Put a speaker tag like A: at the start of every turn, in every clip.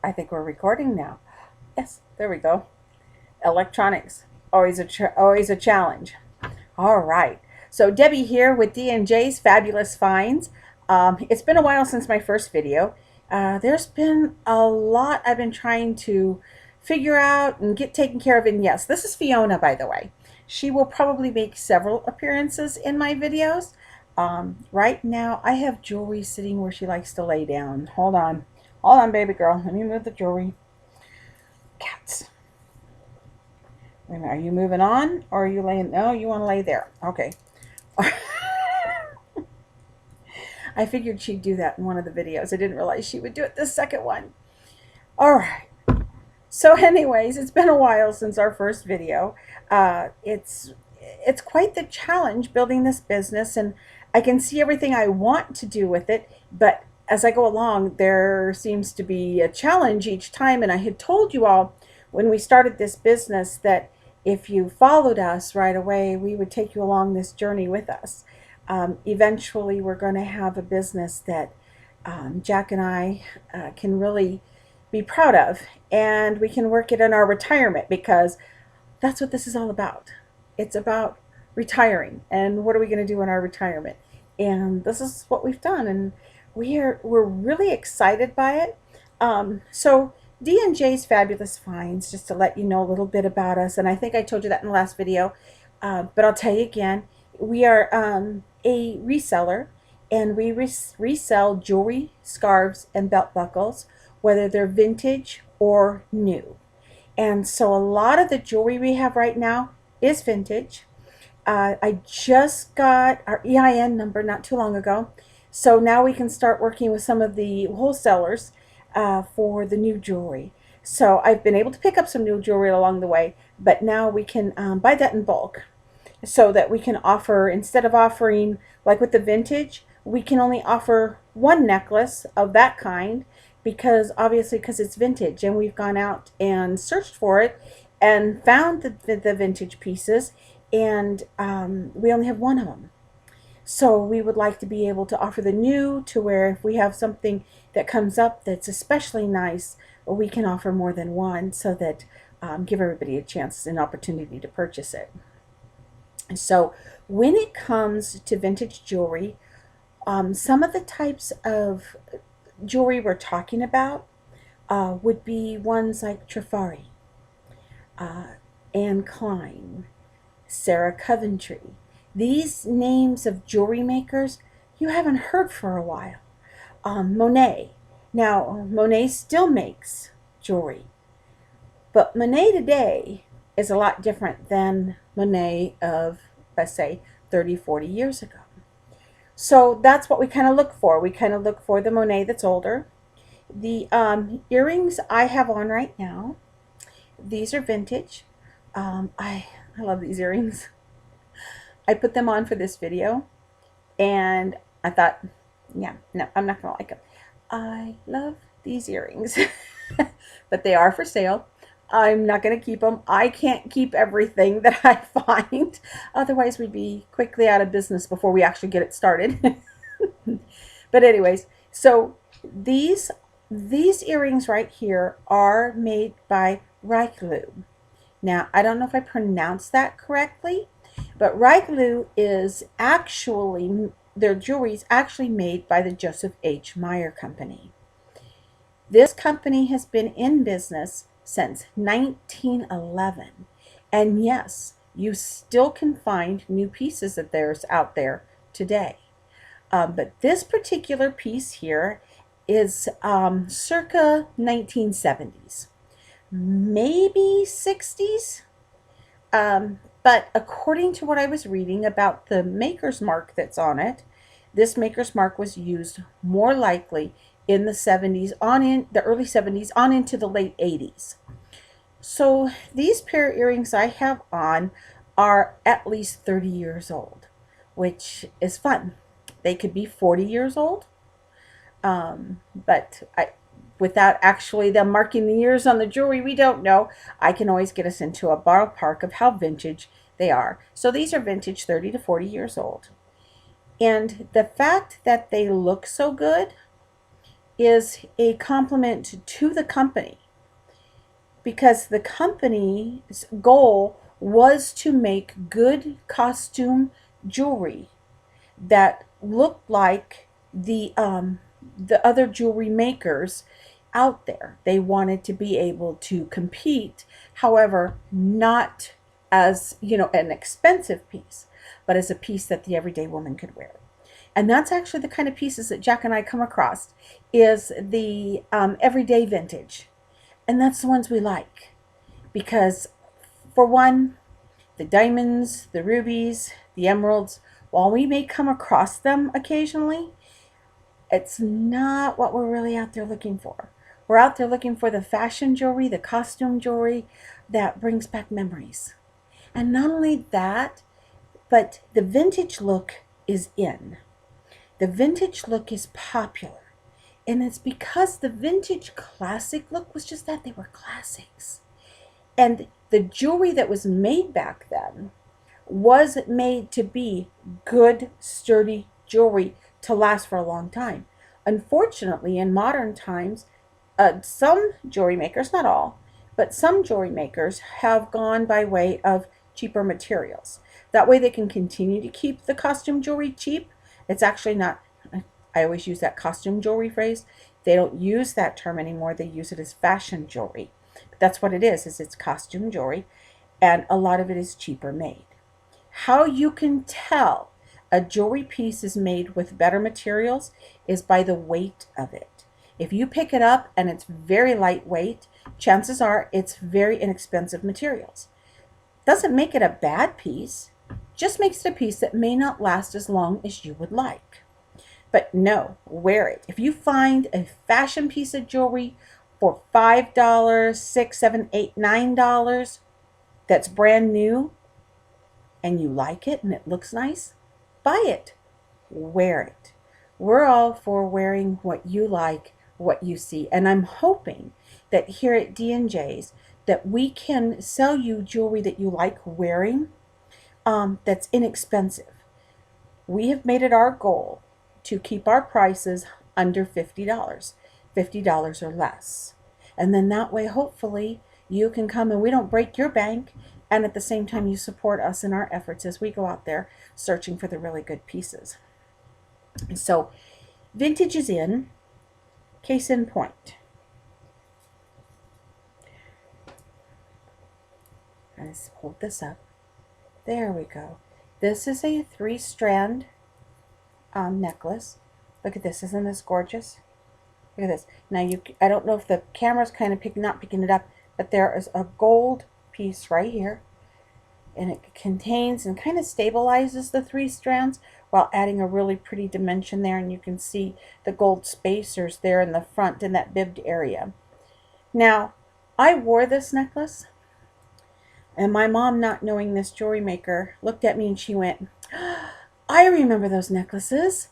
A: I think we're recording now. Yes, there we go. Electronics, always a challenge. All right. So Debbie here with D&J's Fabulous Finds. It's been a while since my first video. There's been a lot I've been trying to figure out and get taken care of. And yes, this is Fiona, by the way. She will probably make several appearances in my videos. Right now, I have jewelry sitting where she likes to lay down. Hold on. Hold on, baby girl. Let me move the jewelry. Cats. Wait a minute, are you moving on or are you laying? No, you want to lay there. Okay. I figured she'd do that in one of the videos. I didn't realize she would do it this second one. All right. So, anyways, it's been a while since our first video. It's quite the challenge building this business, and I can see everything I want to do with it, but as I go along, there seems to be a challenge each time. And I had told you all when we started this business that if you followed us right away, we would take you along this journey with us. Eventually, we're going to have a business that Jack and I can really be proud of, and we can work it in our retirement because that's what this is all about. It's about retiring and what are we going to do in our retirement. And this is what we've done, and we're really excited by it. So D&J's Fabulous Finds, just to let you know a little bit about us, and I think I told you that in the last video, but I'll tell you again. We are a reseller, and we resell jewelry, scarves, and belt buckles, whether they're vintage or new. And so a lot of the jewelry we have right now is vintage. I just got our EIN number not too long ago. So now we can start working with some of the wholesalers for the new jewelry. So I've been able to pick up some new jewelry along the way, but now we can buy that in bulk so that we can offer, instead of offering like with the vintage, we can only offer one necklace of that kind because obviously because it's vintage, and we've gone out and searched for it and found the vintage pieces, and we only have one of them. So we would like to be able to offer the new, to where if we have something that comes up that's especially nice, we can offer more than one, so that give everybody a chance and opportunity to purchase it. So when it comes to vintage jewelry, some of the types of jewelry we're talking about would be ones like Trifari, Anne Klein, Sarah Coventry. These names of jewelry makers you haven't heard for a while. Monet. Now, Monet still makes jewelry, but Monet today is a lot different than Monet of, let's say, 30, 40 years ago. So that's what we kind of look for. We kind of look for the Monet that's older. The earrings I have on right now, these are vintage. I love these earrings. I put them on for this video, and I thought, yeah, no, I'm not going to like them. I love these earrings, but they are for sale. I'm not going to keep them. I can't keep everything that I find. Otherwise, we'd be quickly out of business before we actually get it started. But anyways, so these earrings right here are made by Reichlu. Now, I don't know if I pronounced that correctly, but Reichlu is actually, their jewelry is actually made by the Joseph H. Meyer Company. This company has been in business since 1911. And yes, you still can find new pieces of theirs out there today. But this particular piece here is circa 1970s, maybe 60s. But according to what I was reading about the maker's mark that's on it, this maker's mark was used more likely in the 70s, on in the early 70s, on into the late 80s. So these pair of earrings I have on are at least 30 years old, which is fun. They could be 40 years old, but without actually them marking the years on the jewelry, we don't know. I can always get us into a ballpark of how vintage they are. So these are vintage, 30 to 40 years old. And the fact that they look so good is a compliment to the company, because the company's goal was to make good costume jewelry that looked like the other jewelry makers out there. They wanted to be able to compete, however, not as, an expensive piece, but as a piece that the everyday woman could wear. And that's actually the kind of pieces that Jack and I come across, is the everyday vintage. And that's the ones we like because, for one, the diamonds, the rubies, the emeralds, while we may come across them occasionally, it's not what we're really out there looking for. We're out there looking for the fashion jewelry, the costume jewelry that brings back memories. And not only that, but the vintage look is in. The vintage look is popular. And it's because the vintage classic look was just that, they were classics. And the jewelry that was made back then was made to be good, sturdy jewelry to last for a long time. Unfortunately, in modern times, some jewelry makers, not all, but some jewelry makers have gone by way of cheaper materials. That way they can continue to keep the costume jewelry cheap. It's actually not, I always use that costume jewelry phrase. They don't use that term anymore. They use it as fashion jewelry. But that's what it is it's costume jewelry, and a lot of it is cheaper made. How you can tell a jewelry piece is made with better materials is by the weight of it. If you pick it up and it's very lightweight, chances are it's very inexpensive materials. Doesn't make it a bad piece, just makes it a piece that may not last as long as you would like. But no, wear it. If you find a fashion piece of jewelry for $5, $6, $7, $8, $9 that's brand new and you like it and it looks nice, buy it. Wear it. We're all for wearing what you like, what you see. And I'm hoping that here at D&J's that we can sell you jewelry that you like wearing, that's inexpensive. We have made it our goal to keep our prices under $50, $50 or less. And then that way, hopefully, you can come and we don't break your bank, and at the same time you support us in our efforts as we go out there searching for the really good pieces. So vintage is in. Case in point, let's hold this up. There we go. This is a 3-strand necklace. Look at this. Isn't this gorgeous? Look at this. Now I don't know if the camera's kind of not picking it up, but there is a gold piece right here, and it contains and kind of stabilizes the 3 strands while adding a really pretty dimension there, and you can see the gold spacers there in the front in that bibbed area. Now, I wore this necklace, and my mom, not knowing this jewelry maker, looked at me and she went, I remember those necklaces.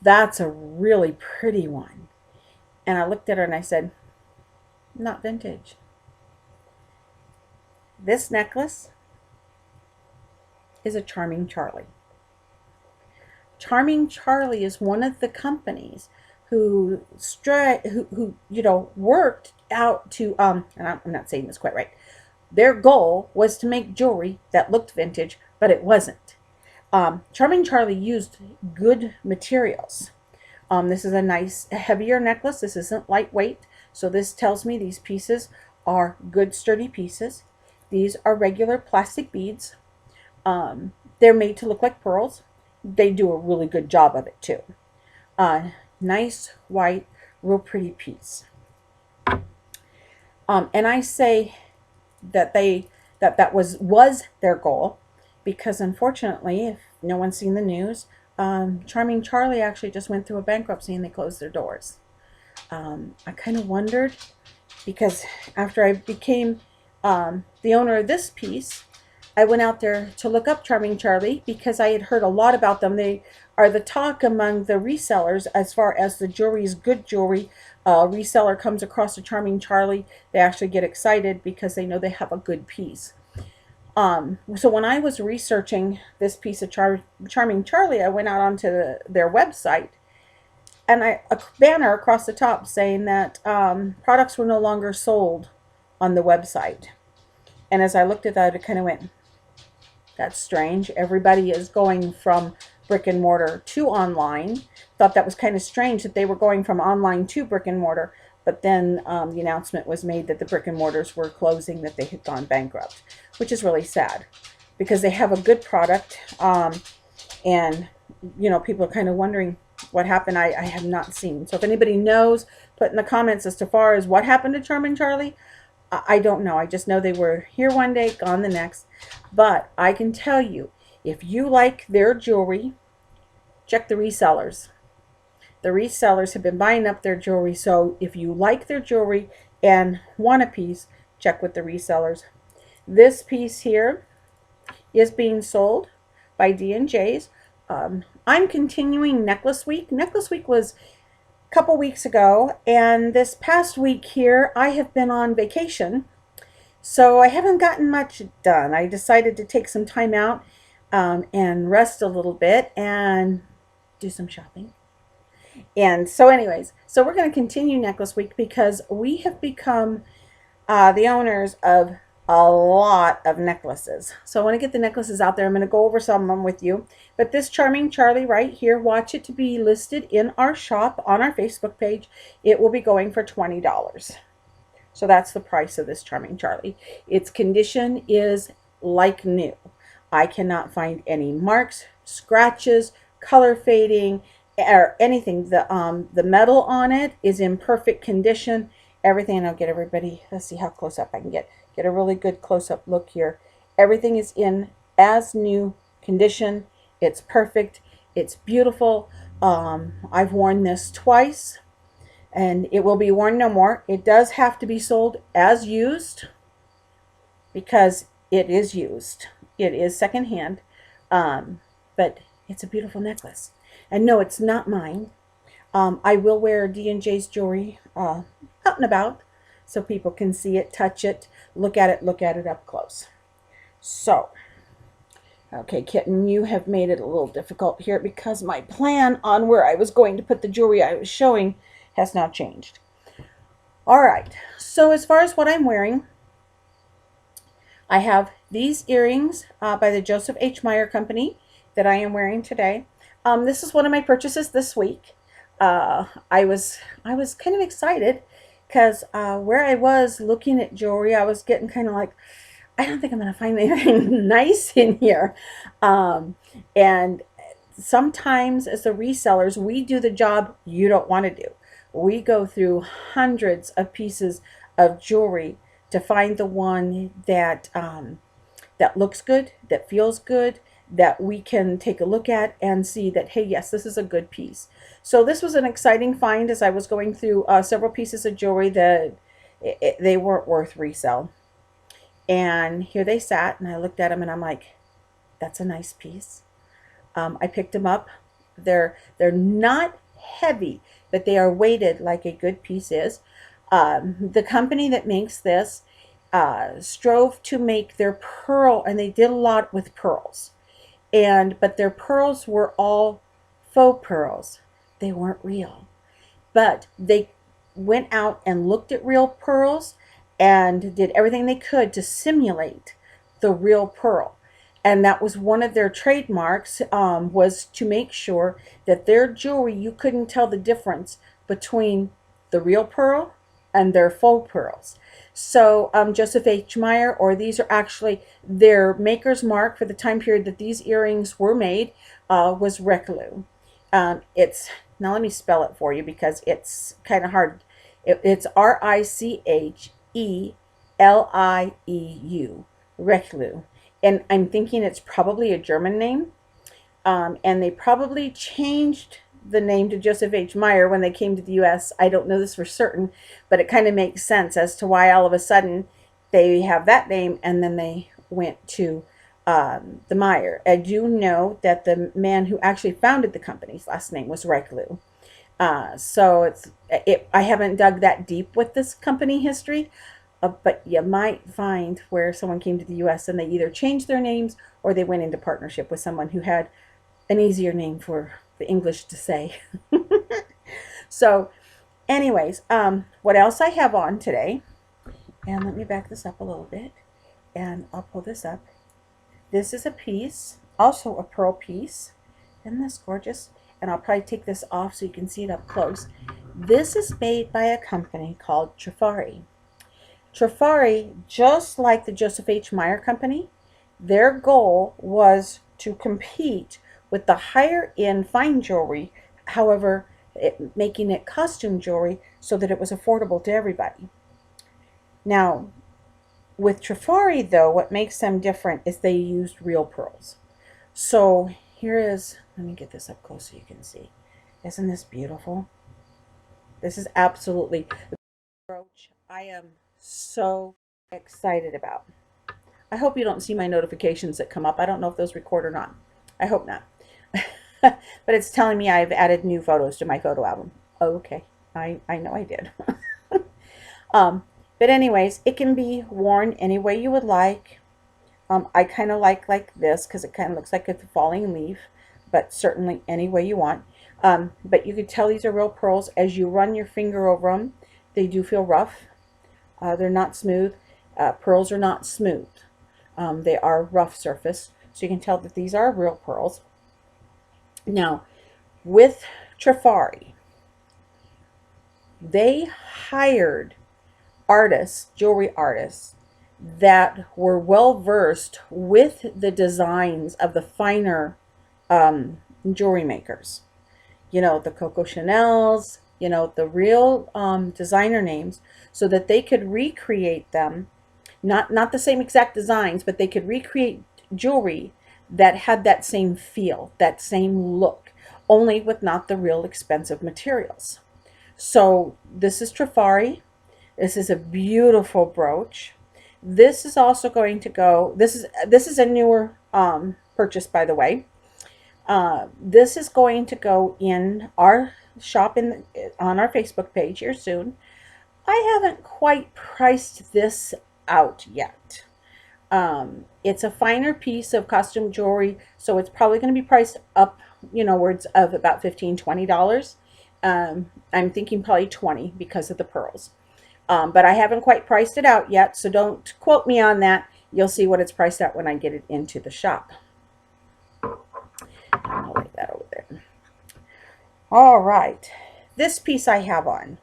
A: That's a really pretty one. And I looked at her and I said, not vintage. This necklace is a Charming Charlie. Charming Charlie is one of the companies who worked out to and I'm not saying this quite right. Their goal was to make jewelry that looked vintage, but it wasn't. Charming Charlie used good materials. This is a nice heavier necklace. This isn't lightweight, so this tells me these pieces are good sturdy pieces. These are regular plastic beads. They're made to look like pearls. They do a really good job of it too. Nice white, real pretty piece. And I say that that was their goal, because unfortunately, if no one's seen the news, Charming Charlie actually just went through a bankruptcy and they closed their doors. I kind of wondered, because after I became the owner of this piece, I went out there to look up Charming Charlie because I had heard a lot about them. They are the talk among the resellers as far as the jewelry is good jewelry. A reseller comes across a Charming Charlie, they actually get excited because they know they have a good piece. So when I was researching this piece of Charming Charlie, I went out onto their website, and a banner across the top saying that products were no longer sold on the website. And as I looked at that, it kind of went, that's strange. Everybody is going from brick and mortar to online. Thought that was kind of strange that they were going from online to brick and mortar. But then the announcement was made that the brick and mortars were closing, that they had gone bankrupt, which is really sad because they have a good product. And, people are kind of wondering what happened. I have not seen. So if anybody knows, put in the comments as to far as what happened to Charming Charlie. I don't know. I just know they were here one day, gone the next. But I can tell you, if you like their jewelry, check the resellers. The resellers have been buying up their jewelry. So if you like their jewelry and want a piece, check with the resellers. This piece here is being sold by D&J's. I'm continuing Necklace Week. Necklace Week was couple weeks ago, and this past week here I have been on vacation, so I haven't gotten much done. I decided to take some time out and rest a little bit and do some shopping. And so anyways, so we're going to continue Necklace Week because we have become the owners of a lot of necklaces. So I want to get the necklaces out there. I'm going to go over some of them with you. But this Charming Charlie right here, watch it to be listed in our shop on our Facebook page. It will be going for $20. So that's the price of this Charming Charlie. Its condition is like new. I cannot find any marks, scratches, color fading, or anything. The metal on it is in perfect condition. Everything, and I'll get everybody, let's see how close up I can get a really good close-up look here. Everything is in as new condition. It's perfect. It's beautiful. I've worn this twice, and it will be worn no more. It does have to be sold as used because it is used. It is secondhand, but it's a beautiful necklace. And no, it's not mine. I will wear D&J's jewelry out and about so people can see it, touch it, look at it up close. So, okay, Kitten, you have made it a little difficult here because my plan on where I was going to put the jewelry I was showing has now changed. All right, so as far as what I'm wearing, I have these earrings by the Joseph H. Meyer Company that I am wearing today. This is one of my purchases this week. I was kind of excited because where I was looking at jewelry, I was getting kind of like, I don't think I'm going to find anything nice in here. And sometimes as the resellers, we do the job you don't want to do. We go through hundreds of pieces of jewelry to find the one that that looks good, that feels good, that we can take a look at and see that, hey, yes, this is a good piece. So this was an exciting find as I was going through several pieces of jewelry that they weren't worth resale. And here they sat, and I looked at them, and I'm like, that's a nice piece. I picked them up. They're not heavy, but they are weighted like a good piece is. The company that makes this strove to make their pearl, and they did a lot with pearls. But their pearls were all faux pearls. They weren't real. But they went out and looked at real pearls and did everything they could to simulate the real pearl. And that was one of their trademarks, was to make sure that their jewelry, you couldn't tell the difference between the real pearl and their faux pearls. So Joseph H. Meyer, or these are actually their maker's mark for the time period that these earrings were made, was Reclus. Now let me spell it for you because it's kind of hard. It's Richelieu, Reclus. And I'm thinking it's probably a German name. And they probably changed the name to Joseph H. Meyer when they came to the U.S. I don't know this for certain, but it kind of makes sense as to why all of a sudden they have that name and then they went to the Meyer. I do know that the man who actually founded the company's last name was Reclus. So I haven't dug that deep with this company history, but you might find where someone came to the U.S. and they either changed their names or they went into partnership with someone who had an easier name for the English to say. So anyways, what else I have on today, and let me back this up a little bit, and I'll pull this up. This is a piece, also a pearl piece. Isn't this gorgeous? And I'll probably take this off so you can see it up close. This is made by a company called Trifari. Trifari, just like the Joseph H. Meyer Company, their goal was to compete with the higher end fine jewelry, however, making it costume jewelry so that it was affordable to everybody. Now, with Trifari, though, what makes them different is they used real pearls. So here is, let me get this up close so you can see. Isn't this beautiful? This is absolutely the brooch I am so excited about. I hope you don't see my notifications that come up. I don't know if those record or not. I hope not. But it's telling me I've added new photos to my photo album. Oh, okay. I know I did. But anyways, it can be worn any way you would like. I kind of like this because it kind of looks like a falling leaf, but certainly any way you want. But you can tell these are real pearls. As you run your finger over them, they do feel rough. They're not smooth. Pearls are not smooth. They are rough surface. So you can tell that these are real pearls. Now, with Trifari, they hired artists, jewelry artists, that were well versed with the designs of the finer jewelry makers. You know, the Coco Chanel's, you know, the real designer names, so that they could recreate them. Not the same exact designs, but they could recreate jewelry that had that same feel, that same look, only with not the real expensive materials. So this is Trifari. This is a beautiful brooch. This is also going to go, this is a newer purchase, by the way. This is going to go in our shop on our Facebook page here soon. I haven't quite priced this out yet. It's a finer piece of costume jewelry, so it's probably going to be priced up, you know, words of about $15–20. I'm thinking probably 20 because of the pearls. But I haven't quite priced it out yet, so don't quote me on that. You'll see what it's priced at when I get it into the shop. I'll lay that over there. All right, this piece I have on.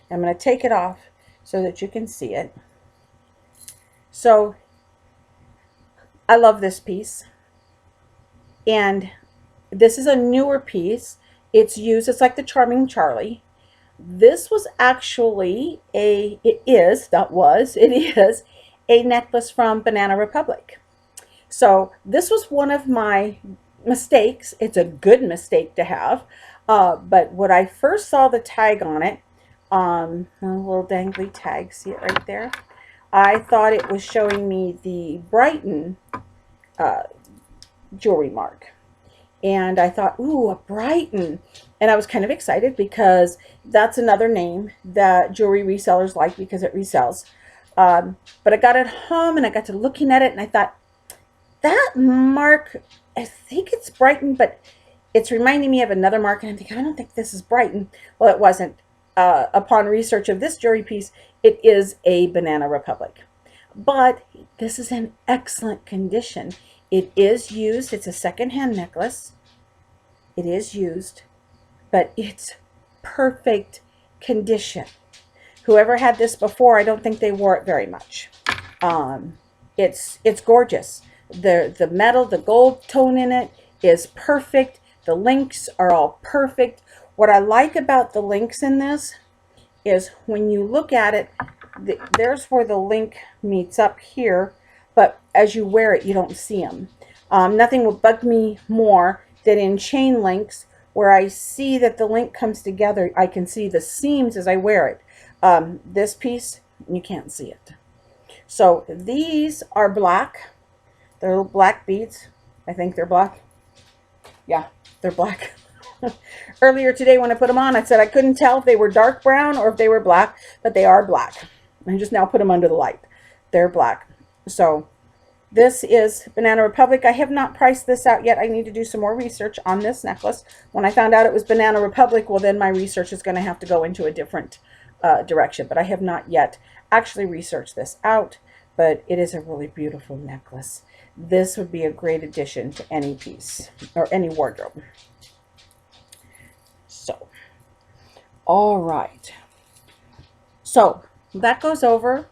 A: I'm going to take it off so that you can see it. So I love this piece. And this is a newer piece. It's like the Charming Charlie. This was actually it is a necklace from Banana Republic. So this was one of my mistakes. It's a good mistake to have. But when I first saw the tag on it, a little dangly tag, see it right there? I thought it was showing me the Brighton jewelry mark. And I thought, ooh, a Brighton. And I was kind of excited because that's another name that jewelry resellers like because it resells. But I got it home and I got to looking at it and I thought, that mark, I think it's Brighton, but it's reminding me of another mark. And I'm thinking, I don't think this is Brighton. Well, it wasn't. Upon research of this jewelry piece, it is a Banana Republic. But this is in excellent condition. It is used. It's a secondhand necklace. It is used, but it's perfect condition. Whoever had this before, I don't think they wore it very much. It's gorgeous. The metal, the gold tone in it is perfect. The links are all perfect. What I like about the links in this is when you look at it, there's where the link meets up here, but as you wear it, you don't see them. Nothing will bug me more than in chain links where I see that the link comes together. I can see the seams as I wear it. This piece, you can't see it. So these are black. They're little black beads. I think they're black. Yeah, they're black. Earlier today when I put them on, I said I couldn't tell if they were dark brown or if they were black, but they are black. I just now put them under the light. They're black. So This is Banana Republic. I have not priced this out yet. I need to do some more research on this necklace. When I found out it was Banana Republic, well, then my research is going to have to go into a different direction. But I have not yet actually researched this out. But it is a really beautiful necklace. This would be a great addition to any piece or any wardrobe. So, all right. So that goes over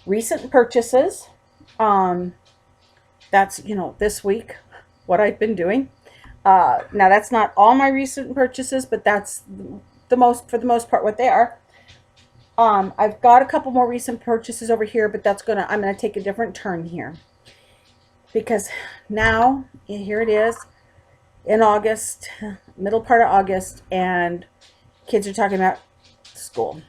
A: recent purchases. Um, that's, this week, what I've been doing. Now that's not all my recent purchases, but that's for the most part, what they are. I've got a couple more recent purchases over here, but I'm gonna take a different turn here because now here it is in August, middle part of August, and kids are talking about school.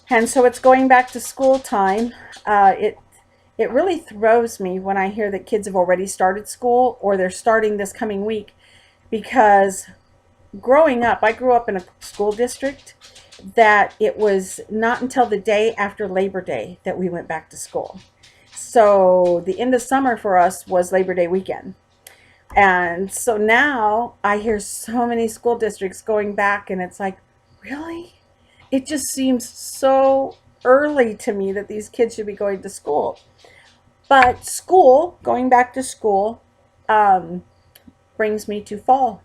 A: And so it's going back to school time. It really throws me when I hear that kids have already started school or they're starting this coming week, because growing up, I grew up in a school district that it was not until the day after Labor Day that we went back to school. So the end of summer for us was Labor Day weekend. And so now I hear so many school districts going back, and it's like, really? It just seems so early to me that these kids should be going to school. But going back to school, brings me to fall.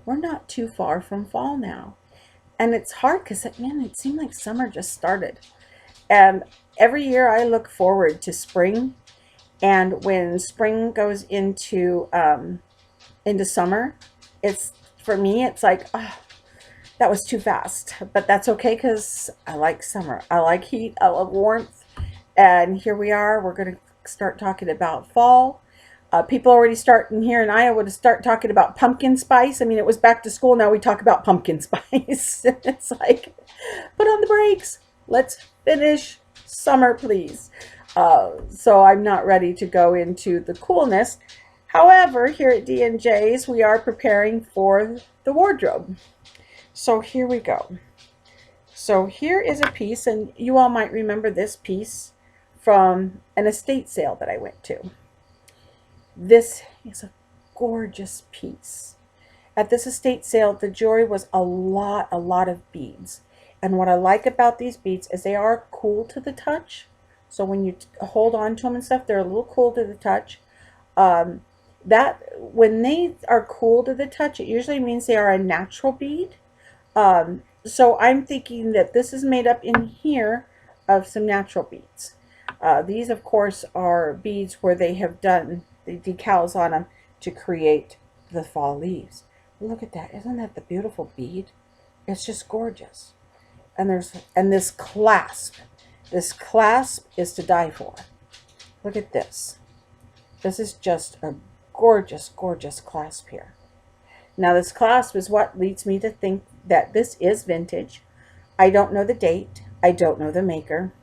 A: We're not too far from fall now. And it's hard because, man, it seemed like summer just started. And every year I look forward to spring. And when spring goes into summer, for me, it's like, oh, that was too fast. But that's okay because I like summer. I like heat. I love warmth. And here we are. We're going to start talking about fall. People already starting here in Iowa to start talking about pumpkin spice. I mean, it was back to school. Now we talk about pumpkin spice. It's like, put on the brakes. Let's finish summer, please. So I'm not ready to go into the coolness. However, here at D&J's, we are preparing for the wardrobe. So here we go. So here is a piece, and you all might remember this piece from an estate sale that I went to. This is a gorgeous piece. At this estate sale, the jewelry was a lot of beads. And what I like about these beads is they are cool to the touch. So when you hold on to them and stuff, they're a little cool to the touch. That when they are cool to the touch, it usually means they are a natural bead. So I'm thinking that this is made up in here of some natural beads. These, of course, are beads where they have done the decals on them to create the fall leaves. Look at that. Isn't that the beautiful bead? It's just gorgeous. And this clasp. This clasp is to die for. Look at this. This is just a gorgeous, gorgeous clasp here. Now this clasp is what leads me to think that this is vintage. I don't know the date. I don't know the maker.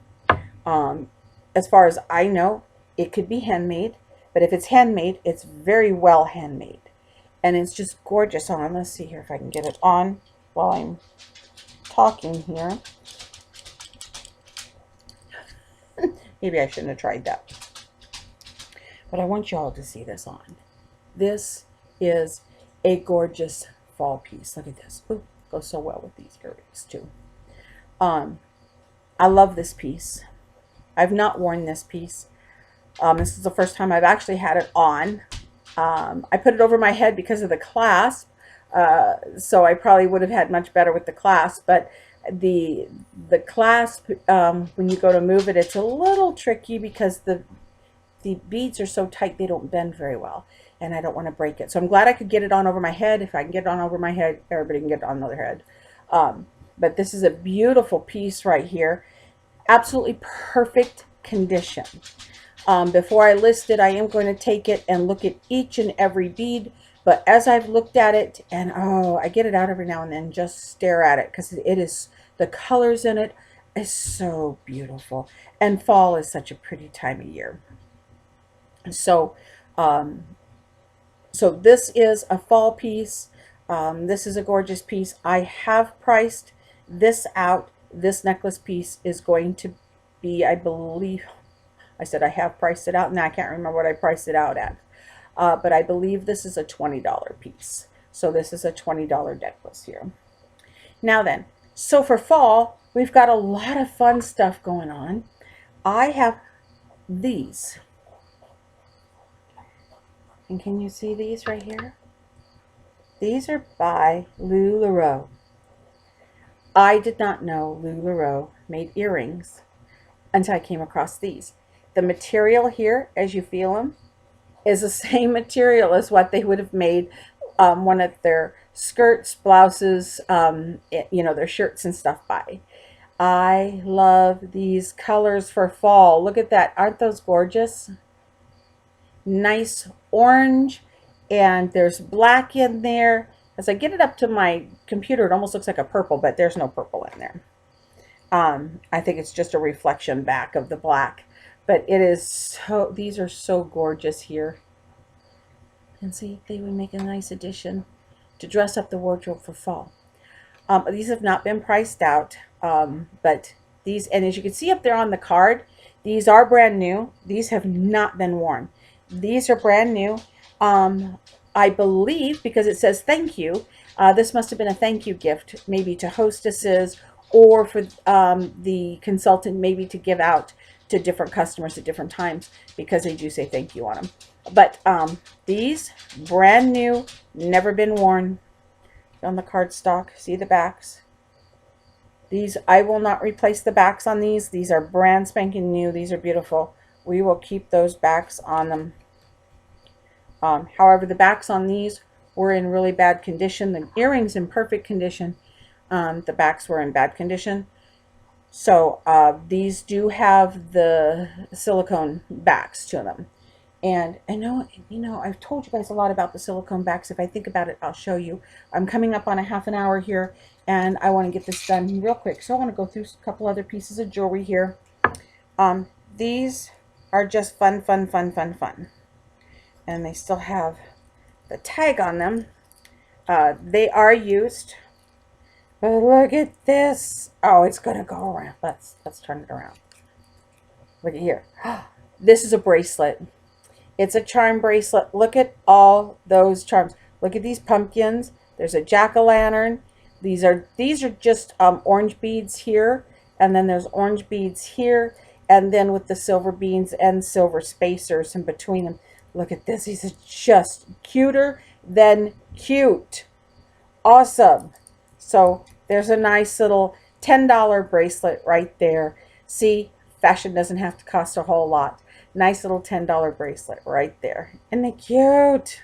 A: As far as I know, it could be handmade. But if it's handmade, it's very well handmade. And it's just gorgeous on. Let's see here if I can get it on while I'm talking here. Maybe I shouldn't have tried that. But I want you all to see this on. This is a gorgeous fall piece. Look at this. Ooh, goes so well with these earrings too. I love this piece. I've not worn this piece. This is the first time I've actually had it on. I put it over my head because of the clasp, so I probably would have had much better with the clasp, but the clasp, when you go to move it, it's a little tricky because the beads are so tight they don't bend very well, and I don't want to break it. So I'm glad I could get it on over my head. If I can get it on over my head, everybody can get it on their head. But this is a beautiful piece right here. Absolutely perfect condition. Before I list it, I am going to take it and look at each and every bead. But as I've looked at it, and I get it out every now and then, just stare at it because it is, the colors in it is so beautiful. And fall is such a pretty time of year. So, so this is a fall piece. This is a gorgeous piece. I have priced this out. This necklace piece is going to be, I believe, I said I have priced it out, and I can't remember what I priced it out at. But I believe this is a $20 piece. So this is a $20 necklace here. Now then, so for fall, we've got a lot of fun stuff going on. I have these. And can you see these right here? These are by LuLaRoe. I did not know LuLaRoe made earrings until I came across these. The material here, as you feel them, is the same material as what they would have made one of their skirts, blouses, you know, their shirts and stuff by. I love these colors for fall. Look at that. Aren't those gorgeous? Nice orange, and there's black in there. As I get it up to my computer, it almost looks like a purple, but there's no purple in there. I think it's just a reflection back of the black. But it is so, these are so gorgeous here. And see, they would make a nice addition to dress up the wardrobe for fall. These have not been priced out, but these, and as you can see up there on the card, these are brand new. These have not been worn. These are brand new. I believe, because it says thank you, this must have been a thank you gift, maybe to hostesses or for the consultant, maybe to give out to different customers at different times, because they do say thank you on them. But these, brand new, never been worn. On the cardstock, see the backs. These, I will not replace the backs on these. These are brand spanking new. These are beautiful. We will keep those backs on them. However, the backs on these were in really bad condition. The earrings in perfect condition. The backs were in bad condition. So these do have the silicone backs to them. And I know, you know, I've told you guys a lot about the silicone backs. If I think about it, I'll show you. I'm coming up on a half an hour here, and I want to get this done real quick. So I want to go through a couple other pieces of jewelry here. These are just fun, fun, fun, fun, fun. And they still have the tag on them. They are used. But look at this. Oh, it's going to go around. Let's turn it around. Look at here. This is a bracelet. It's a charm bracelet. Look at all those charms. Look at these pumpkins. There's a jack-o'-lantern. These are just orange beads here, and then there's orange beads here, and then with the silver beads and silver spacers in between them. Look at this. These are just cuter than cute. Awesome. So there's a nice little $10 bracelet right there. See, fashion doesn't have to cost a whole lot. Nice little $10 bracelet right there. Isn't they cute?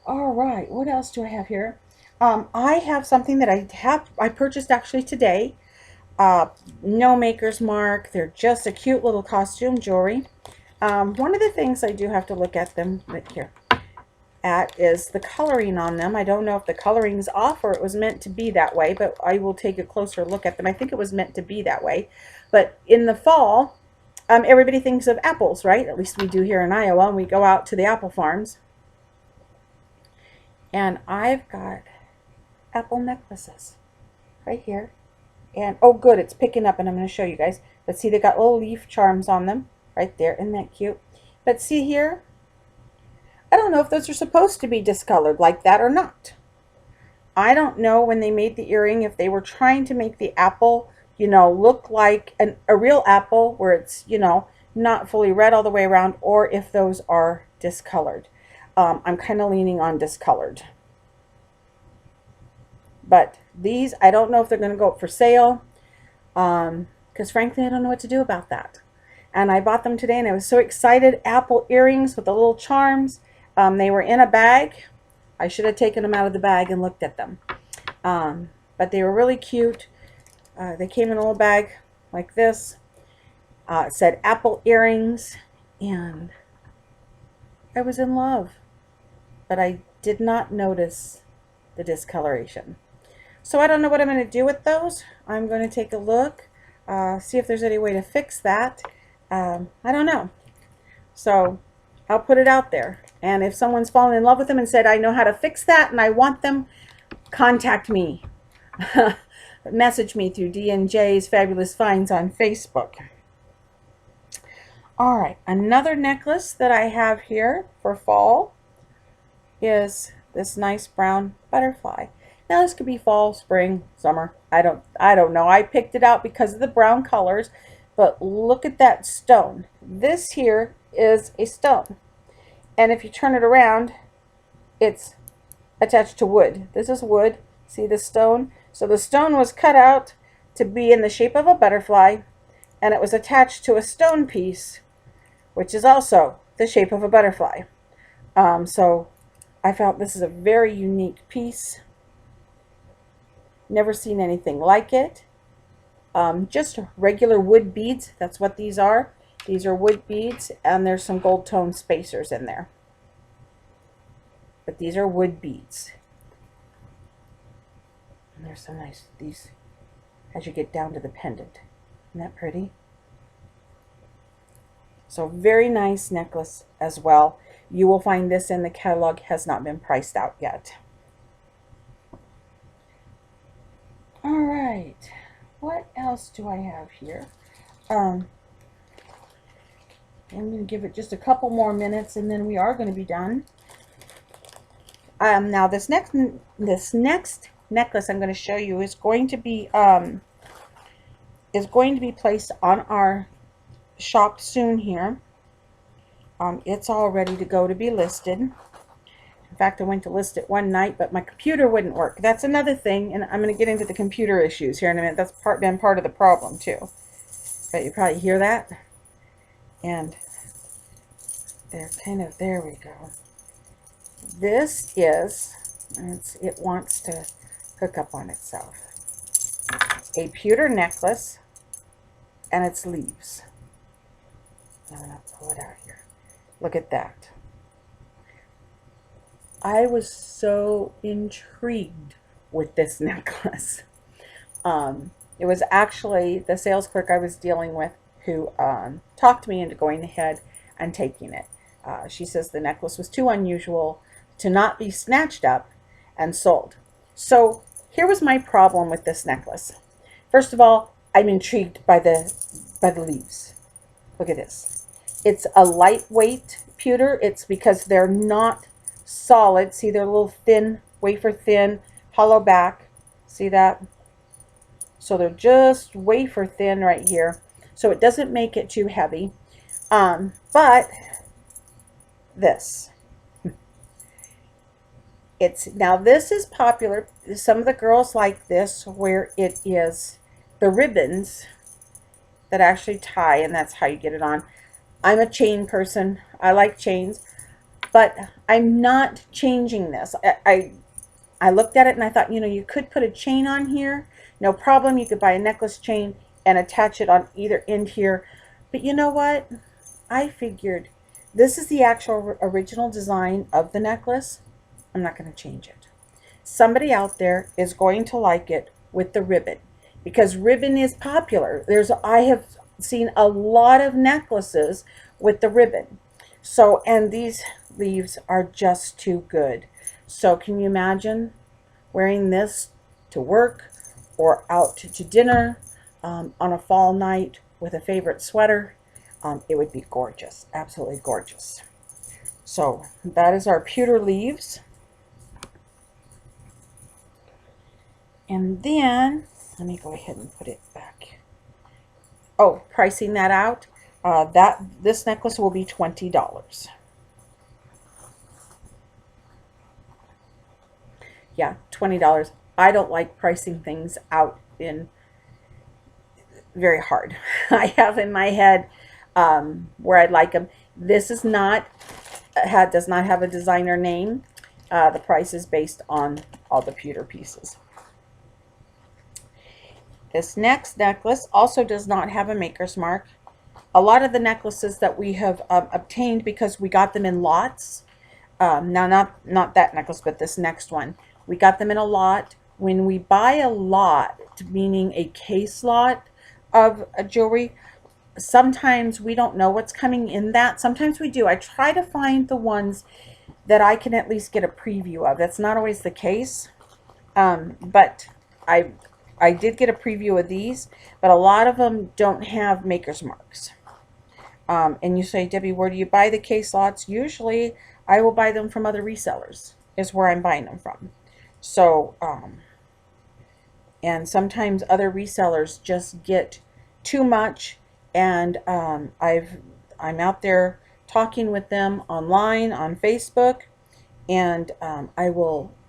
A: All right, what else do I have here? I have something that I purchased actually today. No maker's mark. They're just a cute little costume jewelry. One of the things I do have to look at them right here at is the coloring on them. I don't know if the coloring's off or it was meant to be that way, but I will take a closer look at them. I think it was meant to be that way. But in the fall, everybody thinks of apples, right? At least we do here in Iowa, and we go out to the apple farms. And I've got apple necklaces right here. And oh good, it's picking up, and I'm going to show you guys. But see, they got little leaf charms on them right there. Isn't that cute? But see here, I don't know if those are supposed to be discolored like that or not. I don't know when they made the earring if they were trying to make the apple, you know, look like a real apple where it's, you know, not fully red all the way around, or if those are discolored. I'm kind of leaning on discolored. But these, I don't know if they're going to go up for sale, because frankly, I don't know what to do about that. And I bought them today, and I was so excited. Apple earrings with the little charms. They were in a bag. I should have taken them out of the bag and looked at them. But they were really cute. They came in a little bag like this. It said apple earrings, and I was in love. But I did not notice the discoloration. So I don't know what I'm going to do with those. I'm going to take a look, see if there's any way to fix that. I don't know. So I'll put it out there. And if someone's fallen in love with them and said, I know how to fix that and I want them, contact me. message me through D&J's Fabulous Finds on Facebook. All right, another necklace that I have here for fall is this nice brown butterfly. Now this could be fall, spring, summer. I don't know. I picked it out because of the brown colors, but look at that stone. This here is a stone. And if you turn it around, it's attached to wood. This is wood. See the stone? So the stone was cut out to be in the shape of a butterfly, and it was attached to a stone piece, which is also the shape of a butterfly. So I felt this is a very unique piece. Never seen anything like it. Just regular wood beads. That's what these are. These are wood beads, and there's some gold tone spacers in there. But these are wood beads. And there's some nice, these, as you get down to the pendant. Isn't that pretty? So very nice necklace as well. You will find this in the catalog, has not been priced out yet. All right, what else do I have here? I'm going to give it just a couple more minutes and then we are going to be done. Now this next necklace I'm going to show you is going to be placed on our shop soon here. It's all ready to go to be listed. In fact, I went to list it one night, but my computer wouldn't work. That's another thing, and I'm going to get into the computer issues here in a minute. That's been part of the problem too. But you probably hear that. And they're kind of, there we go. This is, it wants to hook up on itself, a pewter necklace, and its leaves. I'm going to pull it out here. Look at that. I was so intrigued with this necklace. It was actually the sales clerk I was dealing with who talked me into going ahead and taking it. She says the necklace was too unusual to not be snatched up and sold. So here was my problem with this necklace. First of all, I'm intrigued by the leaves. Look at this. It's a lightweight pewter. It's because they're not solid. See, they're a little thin, wafer thin, hollow back. See that? So they're just wafer thin right here. So it doesn't make it too heavy. But this. Now this is popular. Some of the girls like this where it is the ribbons that actually tie, and that's how you get it on. I'm a chain person. I like chains, but I'm not changing this. I looked at it and I thought, you know, you could put a chain on here. No problem. You could buy a necklace chain and attach it on either end here. But you know what? I figured this is the actual original design of the necklace. I'm not going to change it. Somebody out there is going to like it with the ribbon because ribbon is popular. I have seen a lot of necklaces with the ribbon. So, and these leaves are just too good. So can you imagine wearing this to work or out to dinner on a fall night with a favorite sweater? It would be gorgeous, absolutely gorgeous. So that is our pewter leaves. And then, let me go ahead and put it back. Oh, pricing that out, this necklace will be $20. Yeah, $20. I don't like pricing things out in very hard. I have in my head where I'd like them. This is not, does not have a designer name. The price is based on all the pewter pieces. This next necklace also does not have a maker's mark. A lot of the necklaces that we have obtained because we got them in lots. Now, not that necklace, but this next one. We got them in a lot. When we buy a lot, meaning a case lot of jewelry, sometimes we don't know what's coming in that. Sometimes we do. I try to find the ones that I can at least get a preview of. That's not always the case, but I did get a preview of these, but a lot of them don't have maker's marks. And you say, Debbie, where do you buy the case lots? Usually I will buy them from other resellers, is where I'm buying them from. So, and sometimes other resellers just get too much, and I'm out there talking with them online on Facebook, and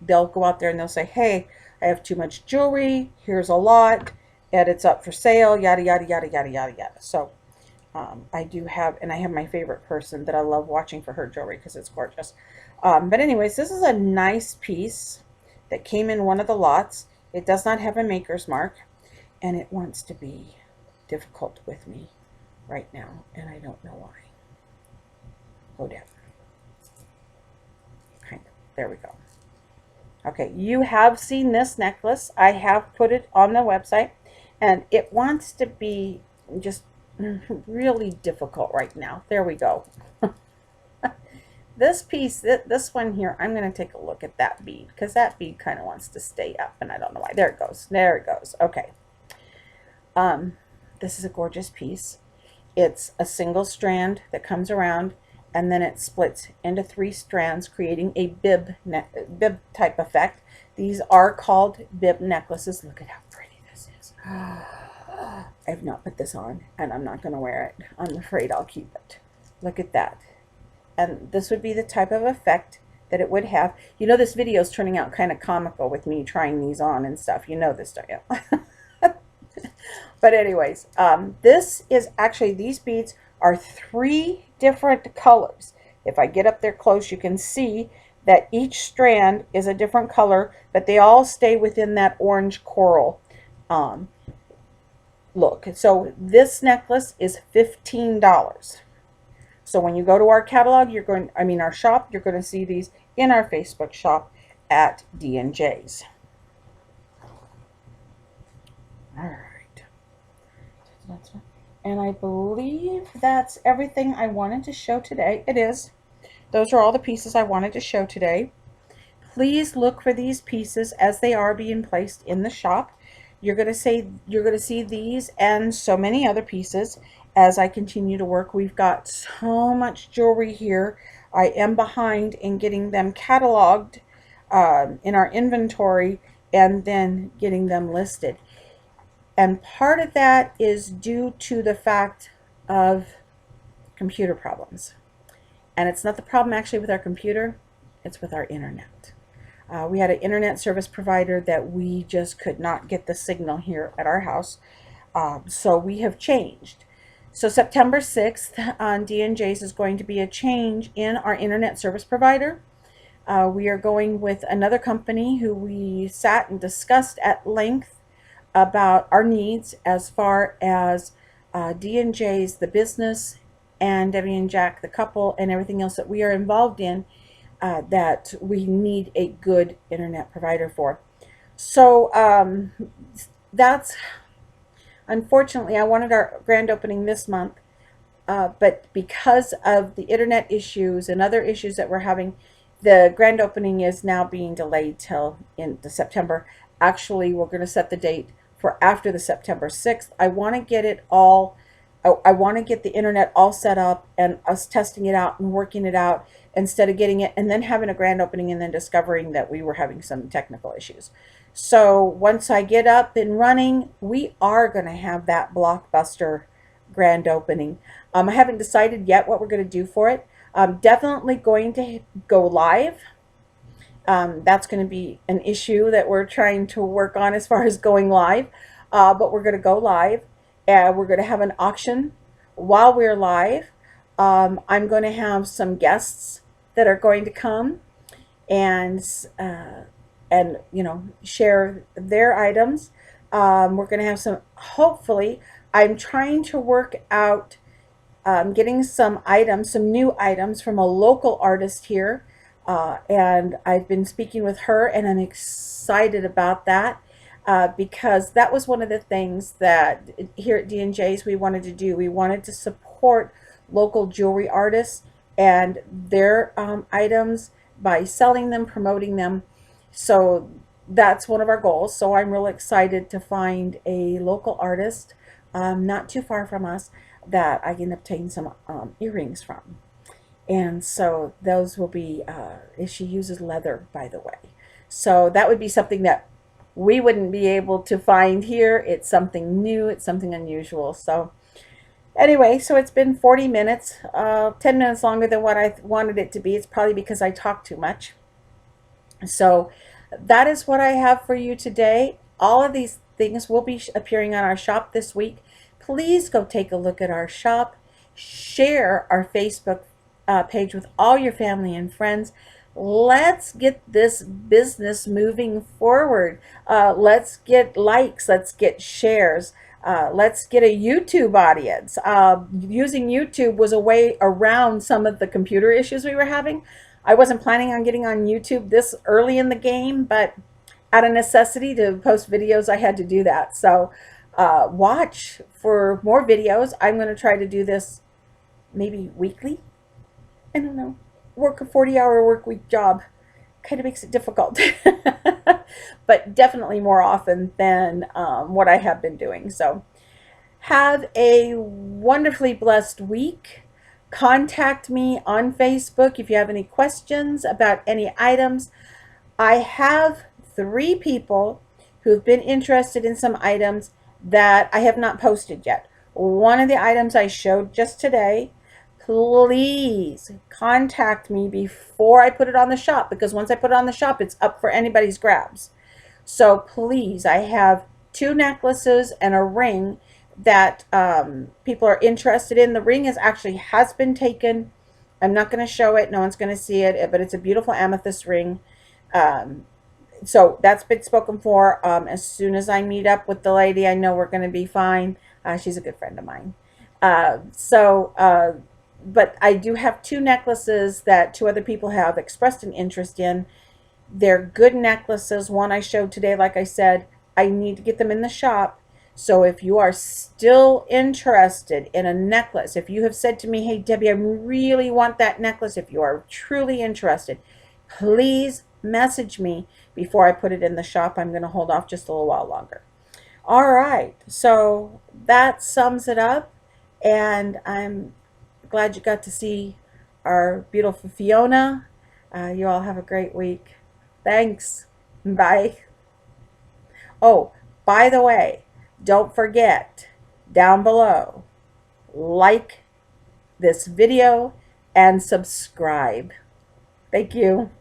A: they'll go out there and they'll say, hey, I have too much jewelry, here's a lot, and it's up for sale, yada yada yada yada yada yada. So I do have, and I have my favorite person that I love watching for her jewelry because it's gorgeous. But anyways, this is a nice piece that came in one of the lots. It does not have a maker's mark, and it wants to be difficult with me right now, and I don't know why. Go down. Kind of. There we go. Okay, you have seen this necklace. I have put it on the website, and it wants to be just really difficult right now. There we go. This piece, this one here, I'm going to take a look at that bead because that bead kind of wants to stay up, and I don't know why. There it goes. There it goes. Okay. This is a gorgeous piece. It's a single strand that comes around, and then it splits into 3 strands, creating a bib type effect. These are called bib necklaces. Look at how pretty this is. I have not put this on, and I'm not going to wear it. I'm afraid I'll keep it. Look at that. And this would be the type of effect that it would have. You know, this video is turning out kind of comical with me trying these on and stuff. You know this, don't you? But anyways, this is actually, these beads are 3 different colors. If I get up there close, you can see that each strand is a different color, but they all stay within that orange coral look. So this necklace is $15. So when you go to our catalog, our shop, you're going to see these in our Facebook shop at D&J's. All right. And I believe that's everything I wanted to show today. It is. Those are all the pieces I wanted to show today. Please look for these pieces as they are being placed in the shop. You're going to see these and so many other pieces as I continue to work. We've got so much jewelry here. I am behind in getting them cataloged in our inventory and then getting them listed. And part of that is due to the fact of computer problems. And it's not the problem actually with our computer, it's with our internet. We had an internet service provider that we just could not get the signal here at our house. So we have changed. So September 6th on D&J's is going to be a change in our internet service provider. We are going with another company who we sat and discussed at length about our needs as far as D&J's, the business, and Debbie and Jack, the couple, and everything else that we are involved in that we need a good internet provider for. So that's, unfortunately, I wanted our grand opening this month, but because of the internet issues and other issues that we're having, the grand opening is now being delayed till into September. Actually, we're going to set the date for after the September 6th. I want to get it all, I want to get the internet all set up and us testing it out and working it out instead of getting it and then having a grand opening and then discovering that we were having some technical issues. So once I get up and running, we are going to have that blockbuster grand opening. I haven't decided yet what we're going to do for it. I'm definitely going to go live. That's going to be an issue that we're trying to work on as far as going live, but we're going to go live, and we're going to have an auction while we're live. I'm going to have some guests that are going to come and share their items. We're going to have some, hopefully, I'm trying to work out getting some items, some new items from a local artist here. And I've been speaking with her, and I'm excited about that because that was one of the things that here at D&J's we wanted to do. We wanted to support local jewelry artists and their items by selling them, promoting them. So that's one of our goals. So I'm really excited to find a local artist, not too far from us, that I can obtain some earrings from. And so those will be, she uses leather, by the way. So that would be something that we wouldn't be able to find here. It's something new, it's something unusual. So anyway, so it's been 40 minutes, 10 minutes longer than what I wanted it to be. It's probably because I talk too much. So that is what I have for you today. All of these things will be appearing on our shop this week. Please go take a look at our shop. Share our Facebook page with all your family and friends. Let's get this business moving forward. Let's get likes. Let's get shares. Let's get a YouTube audience. Using YouTube was a way around some of the computer issues we were having. I wasn't planning on getting on YouTube this early in the game, but out of necessity to post videos, I had to do that. So watch for more videos. I'm going to try to do this maybe weekly. I don't know. Work a 40-hour work week job kind of makes it difficult, but definitely more often than what I have been doing. So have a wonderfully blessed week. Contact me on Facebook if you have any questions about any items. I have 3 people who've been interested in some items that I have not posted yet. One of the items I showed just today. Please contact me before I put it on the shop, because once I put it on the shop, it's up for anybody's grabs. So please, I have 2 necklaces and a ring that people are interested in. The ring has been taken. I'm not going to show it. No one's going to see it, but it's a beautiful amethyst ring. Um, so that's been spoken for. As soon as I meet up with the lady, I know we're going to be fine. She's a good friend of mine. But I do have 2 necklaces that 2 other people have expressed an interest in. They're good necklaces. One I showed today, like I said, I need to get them in the shop. So if you are still interested in a necklace, if you have said to me, hey, Debbie, I really want that necklace, if you are truly interested, please message me before I put it in the shop. I'm going to hold off just a little while longer. All right, so that sums it up, and I'm glad you got to see our beautiful Fiona. You all have a great week. Thanks. Bye. Oh, by the way, don't forget down below, like this video and subscribe. Thank you.